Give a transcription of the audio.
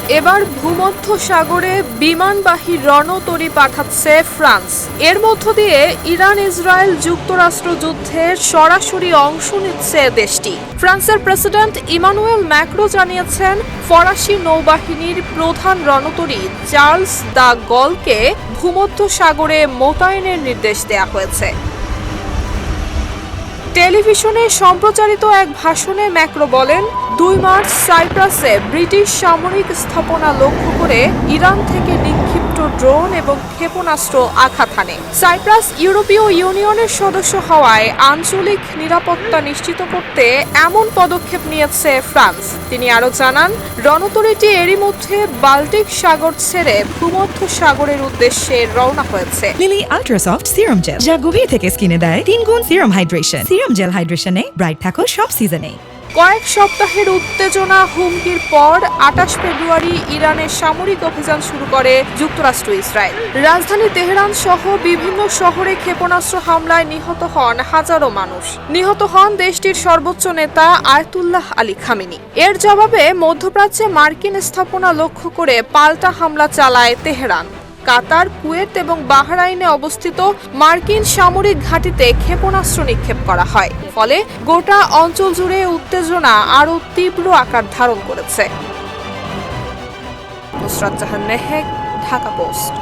এবার ভূমধ্য সাগরে বিমানবাহী রণতরী পাঠাচ্ছে ফ্রান্স। এর মধ্য দিয়ে ইরান ইসরায়েল যুক্তরাষ্ট্র যুদ্ধের সরাসরি অংশ নিচ্ছে দেশটি। ফ্রান্সের প্রেসিডেন্ট ইমানুয়েল ম্যাক্রো জানিয়েছেন, ফরাসি নৌবাহিনীর প্রধান রণতরী চার্লস দ্য গলকে ভূমধ্য সাগরে মোতায়েনের নির্দেশ দেওয়া হয়েছে। টেলিভিশনে সম্প্রচারিত এক ভাষণে ম্যাক্রো বলেন, 2 মার্চ সাইপ্রাসে ব্রিটিশ সামরিক স্থাপনা লক্ষ্য করে ইরান থেকে নিক্ষিপ্ত ড্রোন এবং ক্ষেপণাস্ত্র আঘাত হানে। সাইপ্রাস ইউরোপীয় ইউনিয়নের সদস্য হওয়ায় আঞ্চলিক নিরাপত্তা নিশ্চিত করতে এমন পদক্ষেপ নিয়েছে ফ্রান্স। তিনি আরও জানান, রণতরীটি এরই মধ্যে বাল্টিক সাগর ছেড়ে ভূমধ্য সাগরের উদ্দেশ্যে রওনা হয়েছে। লিলি আল্ট্রাসফট সিরাম জেল, যা গভীর থেকে স্কিনে দেয় 3 গুণ সিরাম হাইড্রেশন। সিরাম জেল হাইড্রেশনে ব্রাইট থাকো সব সিজনে। কয়েক সপ্তাহের উত্তেজনা হুমকির পর 28 ফেব্রুয়ারি ইরানের সামরিক অভিযান শুরু করে যুক্তরাষ্ট্র ইসরায়েল। রাজধানী তেহরান সহ বিভিন্ন শহরে ক্ষেপণাস্ত্র হামলায় নিহত হন হাজারো মানুষ। নিহত হন দেশটির সর্বোচ্চ নেতা আয়াতুল্লাহ আলী খামেনি। এর জবাবে মধ্যপ্রাচ্যে মার্কিন স্থাপনা লক্ষ্য করে পাল্টা হামলা চালায় তেহরান। কাতার, কুয়েত এবং বাহরাইনে অবস্থিত মার্কিন সামরিক ঘাঁটিতে ক্ষেপণাস্ত্র নিক্ষেপ করা হয়। ফলে গোটা অঞ্চল জুড়ে উত্তেজনা আরও তীব্র আকার ধারণ করেছে। নুসরাত জাহান মেহেক, ঢাকা পোস্ট।